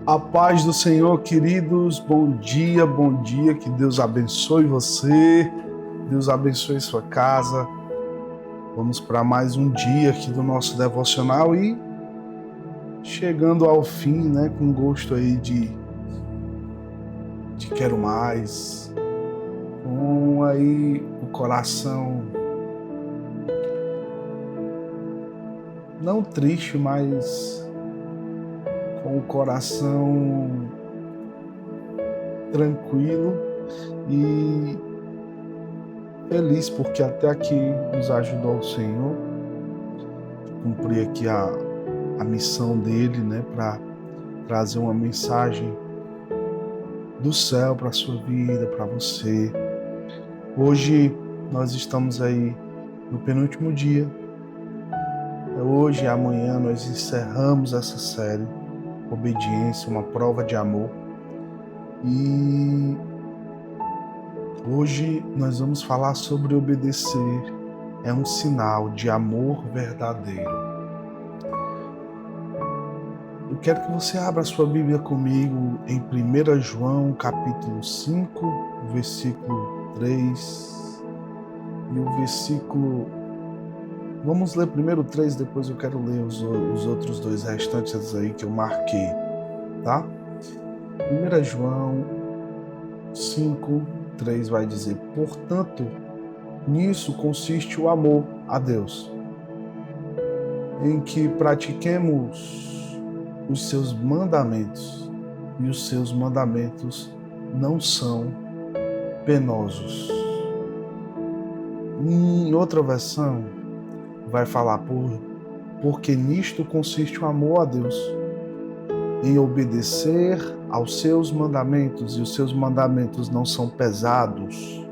A paz do Senhor, queridos, bom dia, que Deus abençoe você, Deus abençoe sua casa. Vamos para mais um dia aqui do nosso devocional e chegando ao fim, né, com gosto aí de quero mais, com aí o coração não triste, mas com o coração tranquilo e feliz, porque até aqui nos ajudou o Senhor a cumprir aqui a missão dele, né, para trazer uma mensagem do céu para a sua vida, para você. Hoje nós estamos aí no penúltimo dia. Hoje e amanhã nós encerramos essa série, Obediência, uma prova de amor. E hoje nós vamos falar sobre obedecer. É um sinal de amor verdadeiro. Eu quero que você abra a sua Bíblia comigo em 1 João, capítulo 5, versículo 3 e o versículo... Vamos ler primeiro o 3, depois eu quero ler os outros dois restantes aí que eu marquei, tá? 1 João 5, 3 vai dizer: portanto, nisso consiste o amor a Deus, em que pratiquemos os seus mandamentos, e os seus mandamentos não são penosos. Em outra versão, vai falar porque nisto consiste o amor a Deus, em obedecer aos seus mandamentos, e os seus mandamentos não são pesados.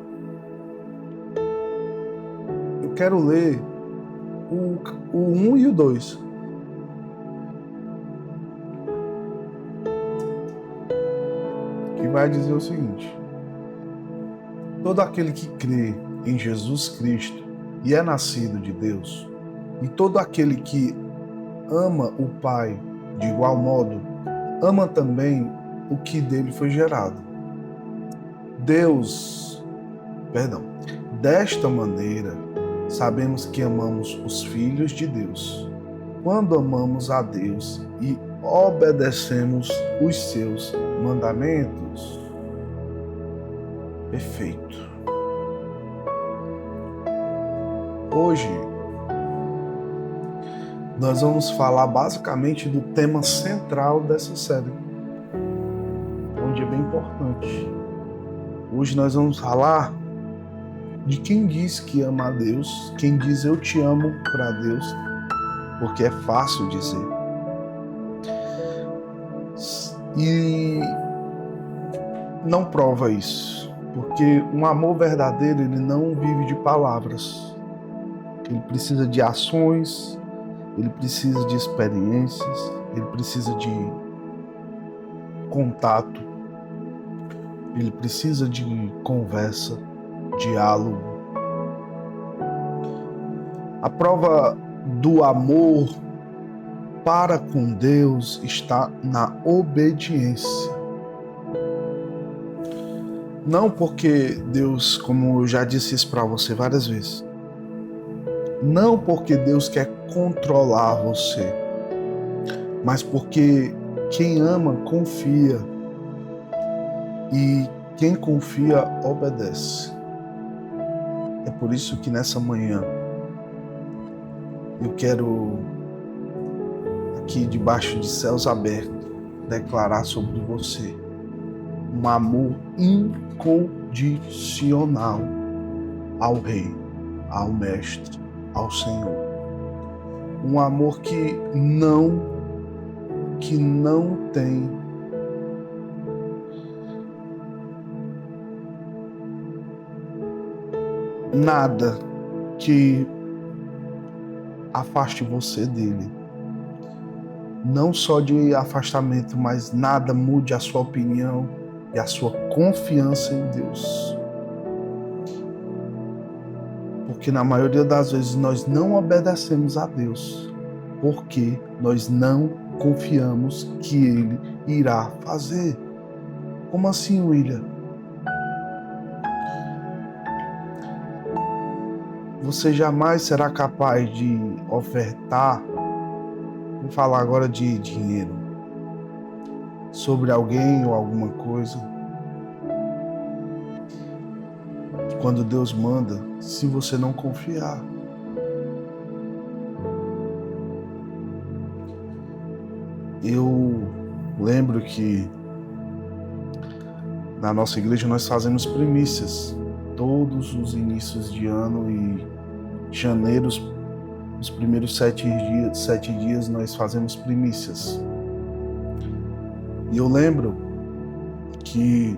Eu quero ler o 1 e o 2. Que vai dizer o seguinte: todo aquele que crê em Jesus Cristo e é nascido de Deus, e todo aquele que ama o Pai de igual modo, ama também o que dele foi gerado. Desta maneira, sabemos que amamos os filhos de Deus, quando amamos a Deus e obedecemos os seus mandamentos. Perfeito. Hoje, nós vamos falar basicamente do tema central dessa série, onde é bem importante. Hoje nós vamos falar de quem diz que ama a Deus, quem diz eu te amo para Deus, porque é fácil dizer. E não prova isso, porque um amor verdadeiro, ele não vive de palavras. Ele precisa de ações, ele precisa de experiências, ele precisa de contato, ele precisa de conversa, diálogo. A prova do amor para com Deus está na obediência. Não porque Deus, como eu já disse isso para você várias vezes, não porque Deus quer controlar você, mas porque quem ama confia, e quem confia obedece. É por isso que nessa manhã eu quero, aqui debaixo de céus abertos, declarar sobre você um amor incondicional ao Rei, ao Mestre, ao Senhor. Um amor que não tem nada que afaste você dele. Não só de afastamento, mas nada mude a sua opinião e a sua confiança em Deus. Porque na maioria das vezes nós não obedecemos a Deus, porque nós não confiamos que Ele irá fazer. Como assim, William? Você jamais será capaz de ofertar, vou falar agora de dinheiro, sobre alguém ou alguma coisa, quando Deus manda, se você não confiar. Eu lembro que na nossa igreja nós fazemos primícias todos os inícios de ano, e janeiro, os primeiros 7 dias nós fazemos primícias. E eu lembro que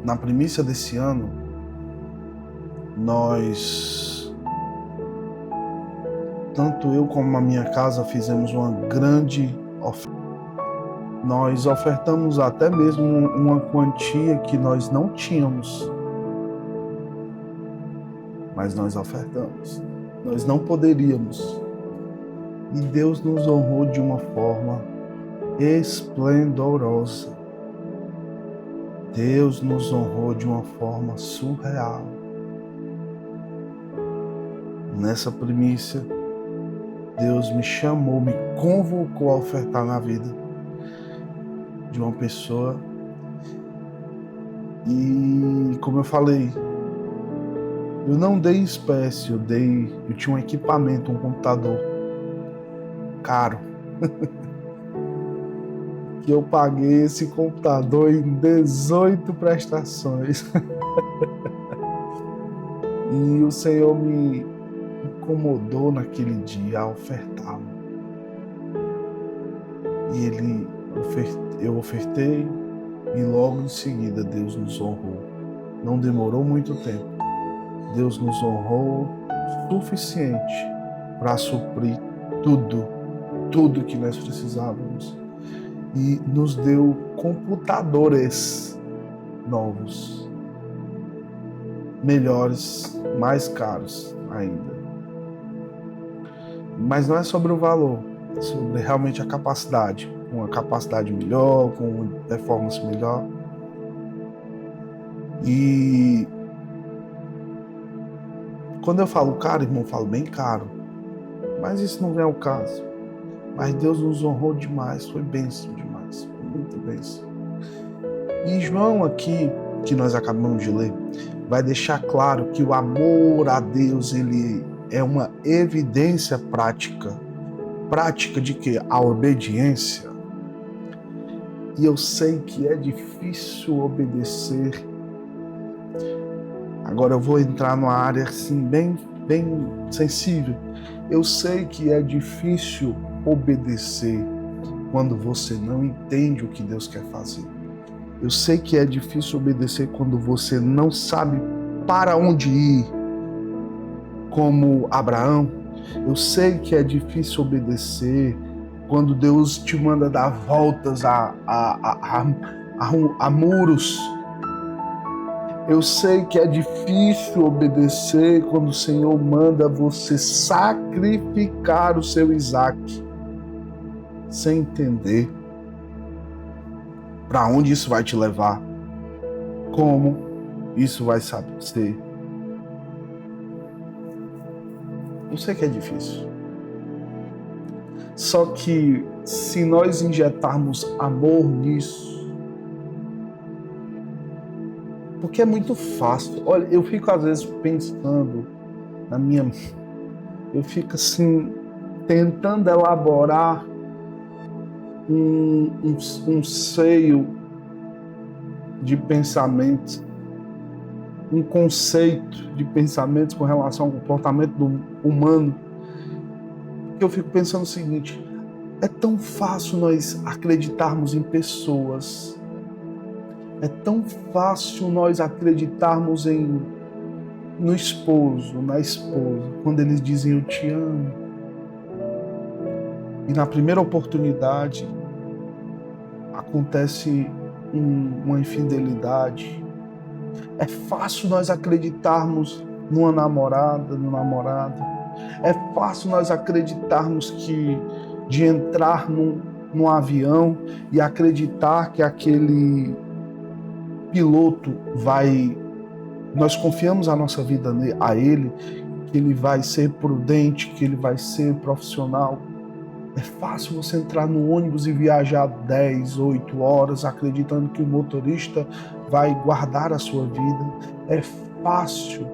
na primícia desse ano nós, tanto eu como a minha casa, fizemos uma grande oferta. Nós ofertamos até mesmo uma quantia que nós não tínhamos, mas nós ofertamos. Nós não poderíamos. E Deus nos honrou de uma forma esplendorosa. Deus nos honrou de uma forma surreal. Nessa primícia, Deus me chamou, me convocou a ofertar na vida de uma pessoa. E como eu falei, eu não dei em espécie, eu tinha um equipamento, um computador caro, que eu paguei esse computador em 18 prestações. E o Senhor me incomodou naquele dia a ofertá-lo. E eu ofertei, e logo em seguida Deus nos honrou. Não demorou muito tempo. Deus nos honrou o suficiente para suprir tudo que nós precisávamos. E nos deu computadores novos, melhores, mais caros ainda. Mas não é sobre o valor, é sobre realmente a capacidade. Uma capacidade melhor, com uma performance melhor. E quando eu falo caro, irmão, eu falo bem caro. Mas isso não é o caso. Mas Deus nos honrou demais, foi bênção demais, foi muita bênção. E João aqui, que nós acabamos de ler, vai deixar claro que o amor a Deus, ele é uma evidência prática. Prática de quê? A obediência. E eu sei que é difícil obedecer. Agora eu vou entrar numa área assim bem sensível. Eu sei que é difícil obedecer quando você não entende o que Deus quer fazer. Eu sei que é difícil obedecer quando você não sabe para onde ir, como Abraão. Eu sei que é difícil obedecer quando Deus te manda dar voltas a muros. Eu sei que é difícil obedecer quando o Senhor manda você sacrificar o seu Isaac, sem entender para onde isso vai te levar, como isso vai ser. Eu sei que é difícil. Só que se nós injetarmos amor nisso, porque é muito fácil. Olha, eu fico às vezes pensando eu fico assim, tentando elaborar um seio de pensamentos, um conceito de pensamentos com relação ao comportamento humano. Eu fico pensando o seguinte: é tão fácil nós acreditarmos em pessoas, é tão fácil nós acreditarmos no esposo, na esposa, quando eles dizem eu te amo. E na primeira oportunidade acontece uma infidelidade. É fácil nós acreditarmos numa namorada, no namorado. É fácil nós acreditarmos que de entrar num avião e acreditar que aquele piloto vai... Nós confiamos a nossa vida a ele, que ele vai ser prudente, que ele vai ser profissional. É fácil você entrar no ônibus e viajar 10, 8 horas acreditando que o motorista vai guardar a sua vida. É fácil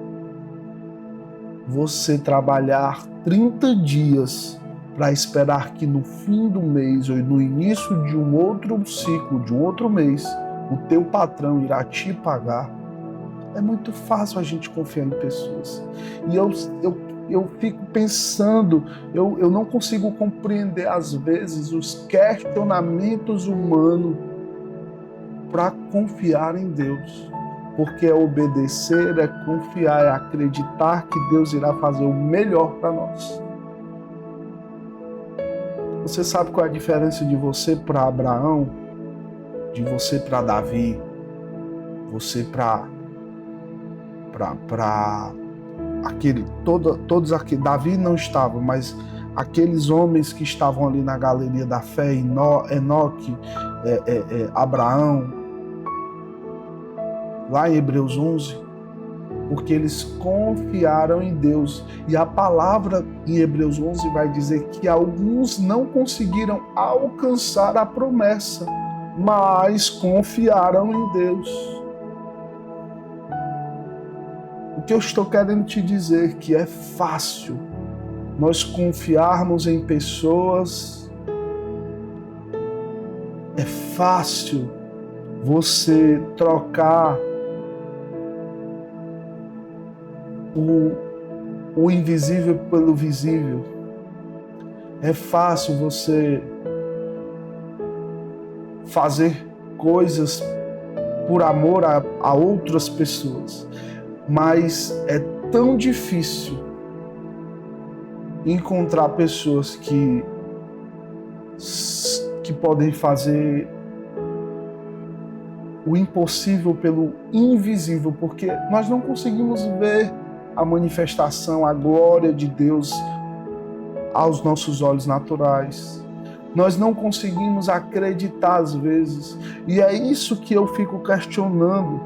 você trabalhar 30 dias para esperar que no fim do mês ou no início de um outro ciclo, de um outro mês, o teu patrão irá te pagar. É muito fácil a gente confiar em pessoas. E eu fico pensando, eu não consigo compreender às vezes os questionamentos humanos para confiar em Deus. Porque é obedecer, é confiar, é acreditar que Deus irá fazer o melhor para nós. Você sabe qual é a diferença de você para Abraão, de você para Davi, você para todos aqueles, Davi não estava, mas aqueles homens que estavam ali na galeria da fé, Enoque, Abraão, lá em Hebreus 11, porque eles confiaram em Deus. E a palavra em Hebreus 11 vai dizer que alguns não conseguiram alcançar a promessa, mas confiaram em Deus. O que eu estou querendo te dizer é que é fácil nós confiarmos em pessoas, é fácil você trocar o invisível pelo visível. É fácil você fazer coisas por amor a outras pessoas. Mas é tão difícil encontrar pessoas que podem fazer o impossível pelo invisível, porque nós não conseguimos ver a manifestação, a glória de Deus aos nossos olhos naturais. Nós não conseguimos acreditar às vezes. E é isso que eu fico questionando.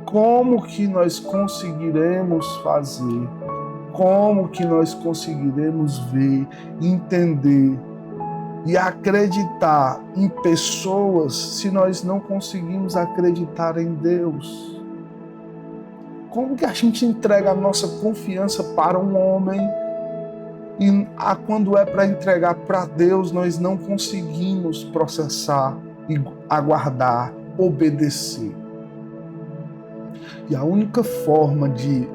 Como que nós conseguiremos fazer? Como que nós conseguiremos ver, entender e acreditar em pessoas se nós não conseguimos acreditar em Deus? Como que a gente entrega a nossa confiança para um homem e quando é para entregar para Deus nós não conseguimos processar e aguardar, obedecer? E a única forma de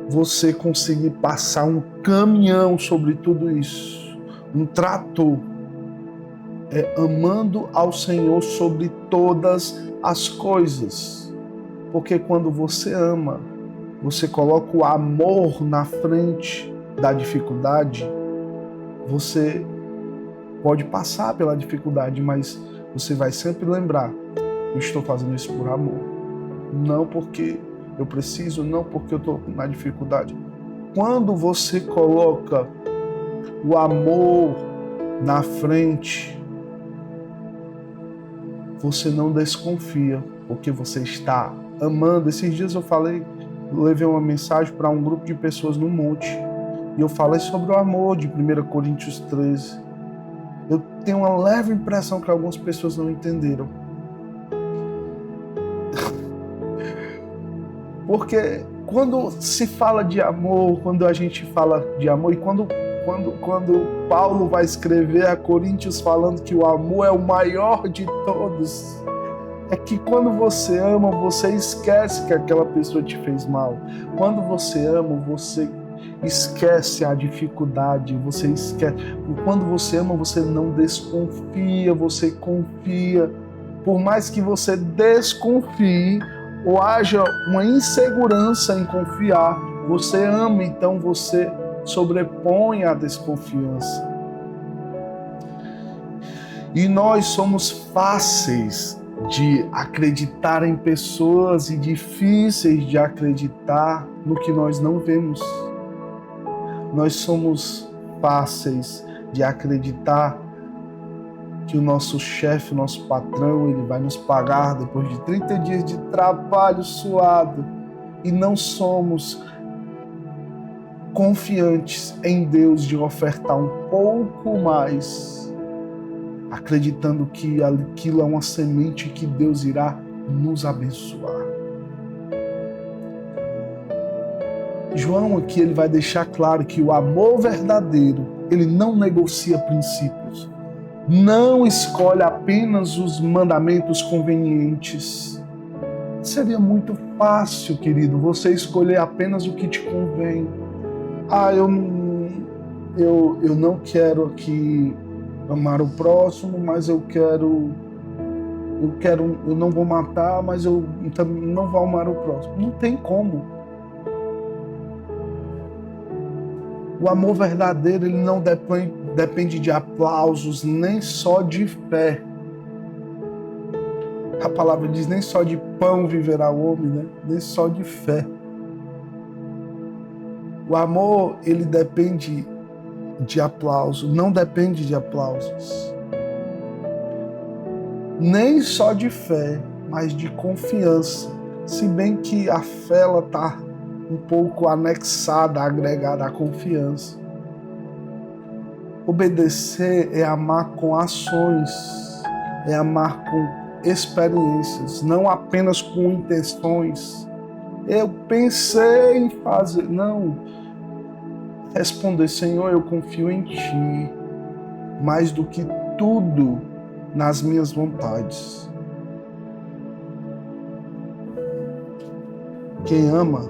você conseguir passar um caminhão sobre tudo isso, um trator, é amando ao Senhor sobre todas as coisas. Porque quando você ama, você coloca o amor na frente da dificuldade, você pode passar pela dificuldade, mas você vai sempre lembrar: eu estou fazendo isso por amor. Não porque eu preciso, não porque eu estou na dificuldade. Quando você coloca o amor na frente, você não desconfia, porque você está amando. Esses dias eu levei uma mensagem para um grupo de pessoas no monte, e eu falei sobre o amor de 1 Coríntios 13. Eu tenho uma leve impressão que algumas pessoas não entenderam. Porque quando se fala de amor, quando a gente fala de amor, e quando Paulo vai escrever a Coríntios falando que o amor é o maior de todos, é que quando você ama, você esquece que aquela pessoa te fez mal. Quando você ama, você esquece a dificuldade, você esquece. Quando você ama, você não desconfia, você confia. Por mais que você desconfie, ou haja uma insegurança em confiar, você ama, então você sobrepõe a desconfiança. E nós somos fáceis de acreditar em pessoas e difíceis de acreditar no que nós não vemos. Nós somos fáceis de acreditar que o nosso chefe, o nosso patrão, ele vai nos pagar depois de 30 dias de trabalho suado e não somos confiantes em Deus de ofertar um pouco mais, acreditando que aquilo é uma semente que Deus irá nos abençoar. João aqui ele vai deixar claro que o amor verdadeiro, ele não negocia princípios, não escolhe apenas os mandamentos convenientes. Seria muito fácil, querido, você escolher apenas o que te convém. Eu não quero aqui amar o próximo, mas eu não vou matar, mas eu também não vou amar o próximo. Não tem como. O amor verdadeiro, ele não depende de aplausos, nem só de fé. A palavra diz, nem só de pão viverá o homem, né? Nem só de fé. O amor, ele depende de aplauso, não depende de aplausos. Nem só de fé, mas de confiança. Se bem que a fé, ela está um pouco anexada, agregada à confiança. Obedecer é amar com ações, é amar com experiências, não apenas com intenções. Eu pensei em fazer, não. Responder, Senhor, eu confio em Ti, mais do que tudo nas minhas vontades. Quem ama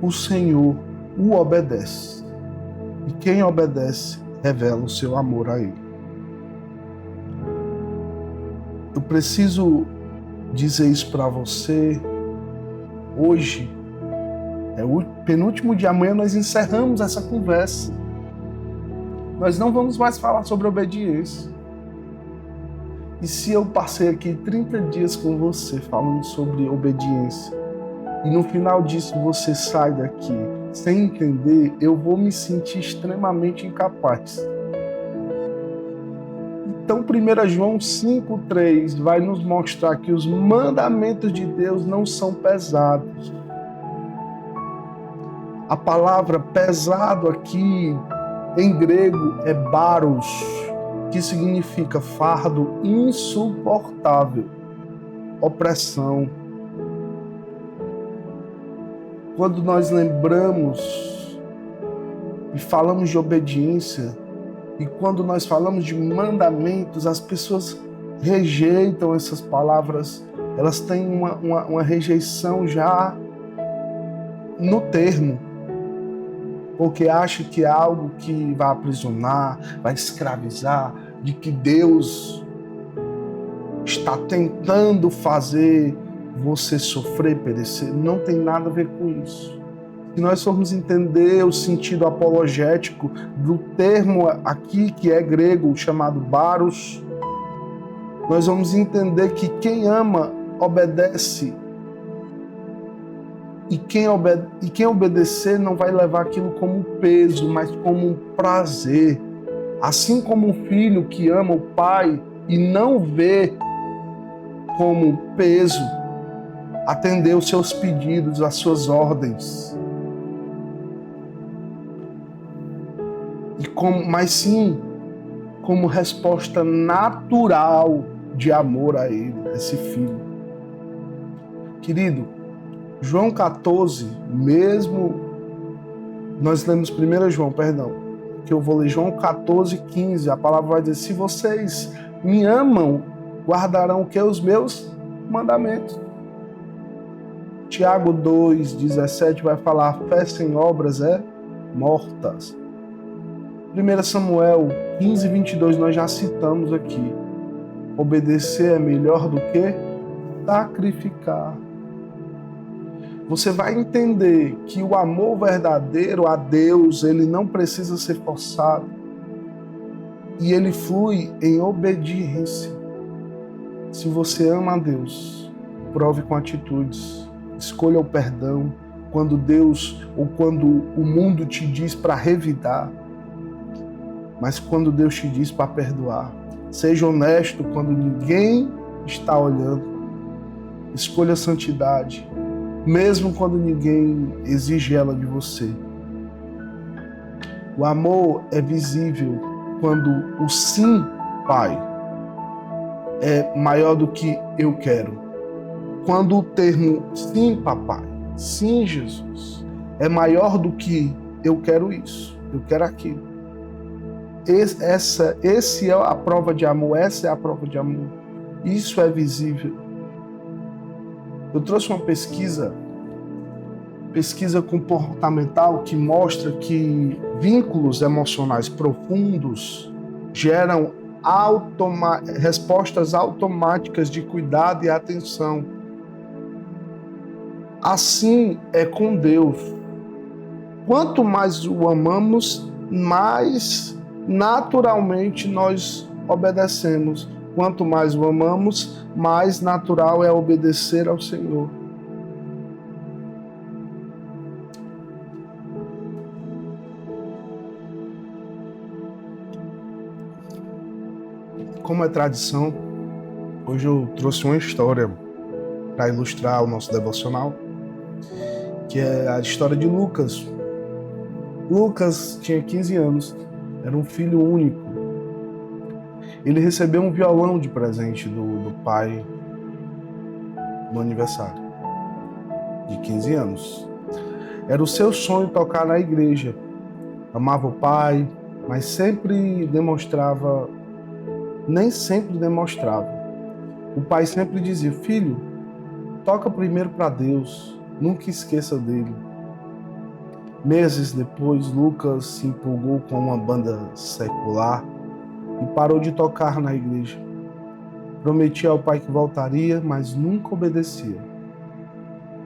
o Senhor o obedece, e quem obedece revela o seu amor a Ele. Eu preciso dizer isso para você hoje. É o penúltimo dia, amanhã nós encerramos essa conversa. Nós não vamos mais falar sobre obediência. E se eu passei aqui 30 dias com você falando sobre obediência, e no final disso você sai daqui sem entender, eu vou me sentir extremamente incapaz. Então 1 João 5,3 vai nos mostrar que os mandamentos de Deus não são pesados. A palavra pesado aqui em grego é baros, que significa fardo insuportável, opressão. Quando nós lembramos e falamos de obediência, e quando nós falamos de mandamentos, as pessoas rejeitam essas palavras, elas têm uma rejeição já no termo, porque acham que é algo que vai aprisionar, vai escravizar, de que Deus está tentando fazer você sofrer, perecer. Não tem nada a ver com isso. Se nós formos entender o sentido apologético do termo aqui, que é grego, chamado baros, nós vamos entender que quem ama, obedece. E quem obedecer não vai levar aquilo como um peso, mas como um prazer. Assim como um filho que ama o pai e não vê como peso atender os seus pedidos, as suas ordens. Mas sim como resposta natural de amor a ele, a esse filho. Querido, João 14, mesmo nós lemos 1 João, que eu vou ler João 14, 15, a palavra vai dizer, se vocês me amam, guardarão o que? Os meus mandamentos. Tiago 2, 17 vai falar, fé sem obras é mortas. 1 Samuel 15, 22 nós já citamos aqui. Obedecer é melhor do que sacrificar. Você vai entender que o amor verdadeiro a Deus, ele não precisa ser forçado. E ele flui em obediência. Se você ama a Deus, prove com atitudes. Escolha o perdão quando Deus ou quando o mundo te diz para revidar. Mas quando Deus te diz para perdoar, Seja honesto quando ninguém está olhando. Escolha a santidade, mesmo quando ninguém exige ela de você. O amor é visível quando o sim, Pai, é maior do que eu quero. Quando o termo sim, papai, sim, Jesus, é maior do que eu quero isso, eu quero aquilo. Esse é a prova de amor, essa é a prova de amor. Isso é visível. Eu trouxe uma pesquisa comportamental que mostra que vínculos emocionais profundos geram respostas automáticas de cuidado e atenção. Assim é com Deus. Quanto mais o amamos, mais naturalmente nós obedecemos. Quanto mais o amamos, mais natural é obedecer ao Senhor. Como é tradição, hoje eu trouxe uma história para ilustrar o nosso devocional, que é a história de Lucas. Lucas tinha 15 anos, era um filho único. Ele recebeu um violão de presente do pai no aniversário de 15 anos. Era o seu sonho tocar na igreja. Amava o pai, mas nem sempre demonstrava. O pai sempre dizia: filho, toca primeiro para Deus, nunca esqueça dele. Meses depois, Lucas se empolgou com uma banda secular e parou de tocar na igreja. Prometia ao pai que voltaria, mas nunca obedecia.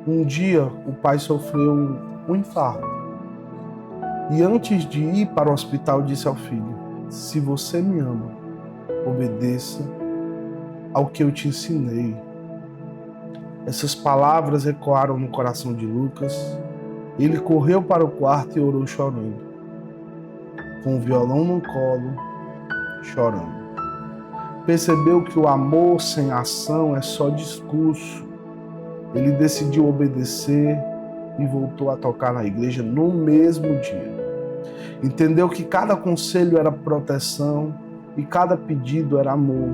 Um dia, o pai sofreu um infarto. E antes de ir para o hospital, disse ao filho: se você me ama, obedeça ao que eu te ensinei. Essas palavras ecoaram no coração de Lucas. Ele correu para o quarto e orou chorando, com o violão no colo, chorando. Percebeu que o amor sem ação é só discurso. Ele decidiu obedecer e voltou a tocar na igreja no mesmo dia. Entendeu que cada conselho era proteção e cada pedido era amor.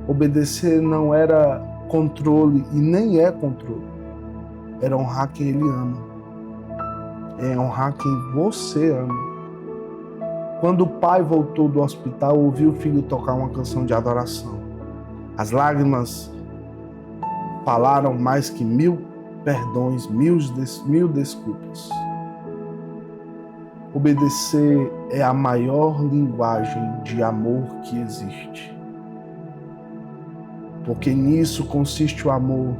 Obedecer não era controle e nem é controle. Era honrar quem ele ama. É honrar quem você ama. Quando o pai voltou do hospital, ouviu o filho tocar uma canção de adoração. As lágrimas falaram mais que 1000 perdões, 1000 desculpas. Obedecer é a maior linguagem de amor que existe. Porque nisso consiste o amor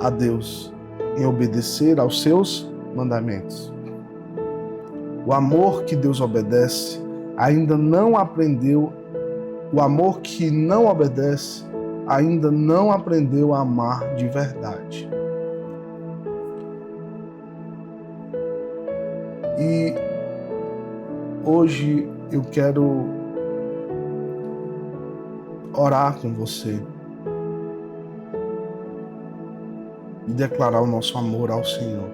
a Deus, em obedecer aos seus mandamentos. O amor que Deus obedece ainda não aprendeu, o amor que não obedece ainda não aprendeu a amar de verdade. E hoje eu quero orar com você e declarar o nosso amor ao Senhor.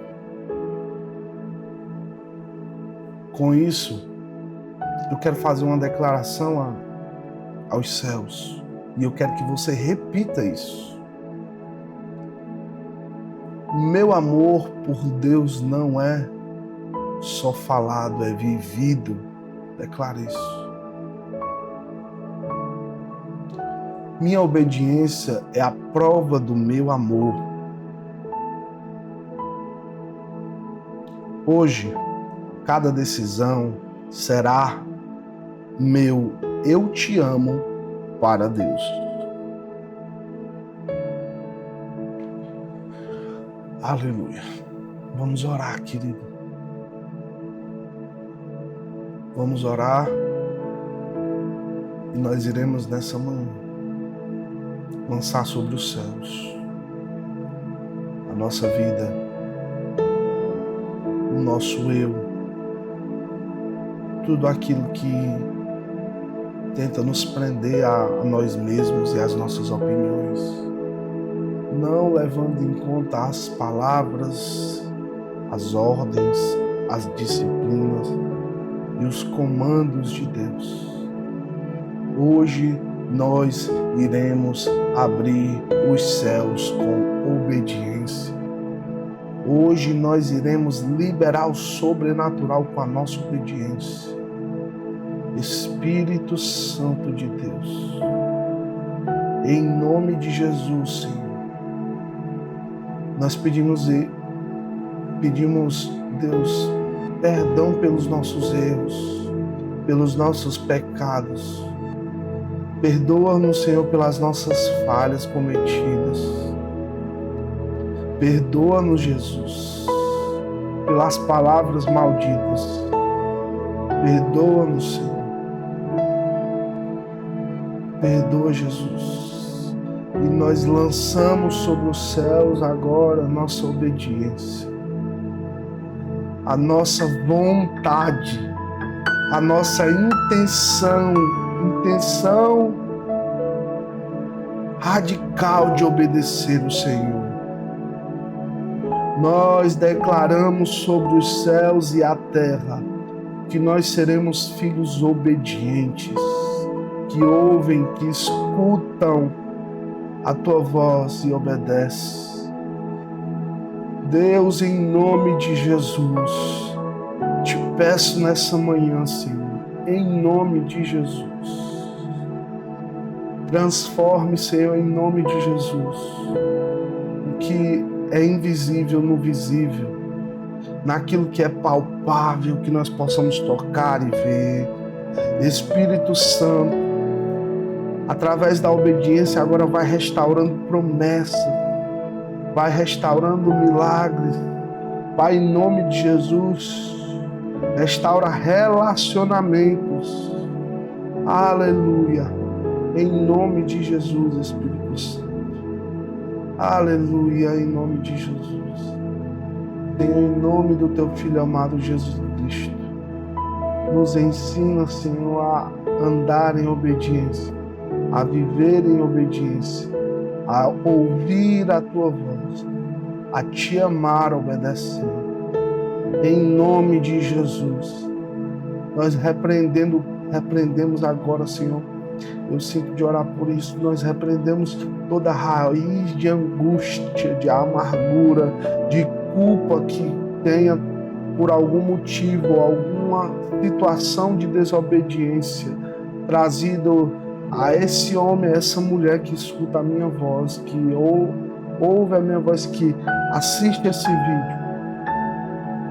Com isso, eu quero fazer uma declaração aos céus e eu quero que você repita isso. Meu amor por Deus não é só falado, é vivido. Declare isso. Minha obediência é a prova do meu amor. Hoje, cada decisão será meu eu te amo para Deus. Aleluia. Vamos orar, querido. Vamos orar e nós iremos nessa manhã lançar sobre os céus a nossa vida, o nosso eu, tudo aquilo que tenta nos prender a nós mesmos e às nossas opiniões, não levando em conta as palavras, as ordens, as disciplinas e os comandos de Deus. Hoje nós iremos abrir os céus com obediência. Hoje nós iremos liberar o sobrenatural com a nossa obediência. Espírito Santo de Deus, em nome de Jesus, Senhor, nós pedimos, Deus, perdão pelos nossos erros, pelos nossos pecados. Perdoa-nos, Senhor, pelas nossas falhas cometidas. Perdoa-nos, Jesus, pelas palavras malditas. Perdoa-nos, Senhor. Perdoa, Jesus. E nós lançamos sobre os céus agora a nossa obediência, a nossa vontade, a nossa intenção radical de obedecer o Senhor. Nós declaramos sobre os céus e a terra que nós seremos filhos obedientes, que ouvem, que escutam a tua voz e obedecem. Deus, em nome de Jesus, te peço nessa manhã, Senhor, em nome de Jesus, transforme, Senhor, em nome de Jesus, o que é invisível no visível, naquilo que é palpável, que nós possamos tocar e ver. Espírito Santo, através da obediência, agora vai restaurando promessas, vai restaurando milagres. Pai, em nome de Jesus, restaura relacionamentos. Aleluia. Em nome de Jesus, Espírito Santo. Aleluia, em nome de Jesus. Senhor, em nome do teu Filho amado Jesus Cristo, nos ensina, Senhor, a andar em obediência, a viver em obediência, a ouvir a tua voz, a te amar obedecendo. Em nome de Jesus, nós repreendemos agora, Senhor. Eu sinto de orar por isso. Nós repreendemos toda raiz de angústia, de amargura, de culpa que tenha por algum motivo, alguma situação de desobediência trazido a esse homem, a essa mulher que escuta a minha voz, que ouve a minha voz, que assiste esse vídeo,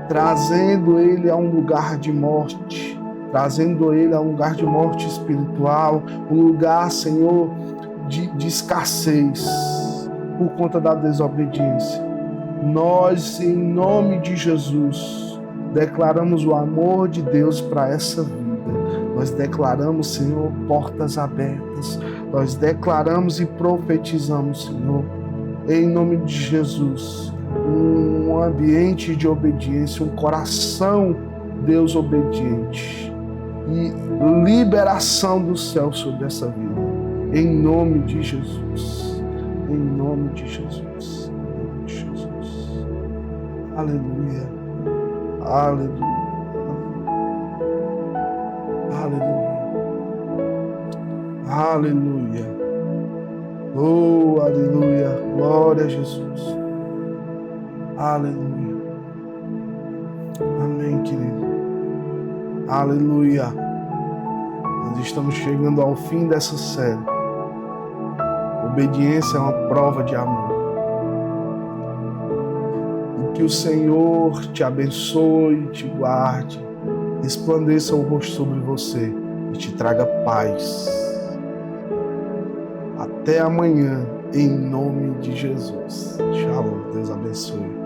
trazendo ele a um lugar de morte, trazendo ele a um lugar de morte espiritual, um lugar, Senhor, de escassez, por conta da desobediência. Nós, em nome de Jesus, declaramos o amor de Deus para essa vida. Nós declaramos, Senhor, portas abertas. Nós declaramos e profetizamos, Senhor, em nome de Jesus, um ambiente de obediência, um coração, Deus, obediente, e liberação do céu sobre essa vida, em nome de Jesus, em nome de Jesus, em nome de Jesus. Aleluia, aleluia, aleluia, aleluia, oh, aleluia, glória a Jesus, aleluia, amém, querido. Aleluia. Nós estamos chegando ao fim dessa série. Obediência é uma prova de amor. E que o Senhor te abençoe, te guarde, resplandeça o rosto sobre você e te traga paz. Até amanhã, em nome de Jesus. Shalom. Deus abençoe.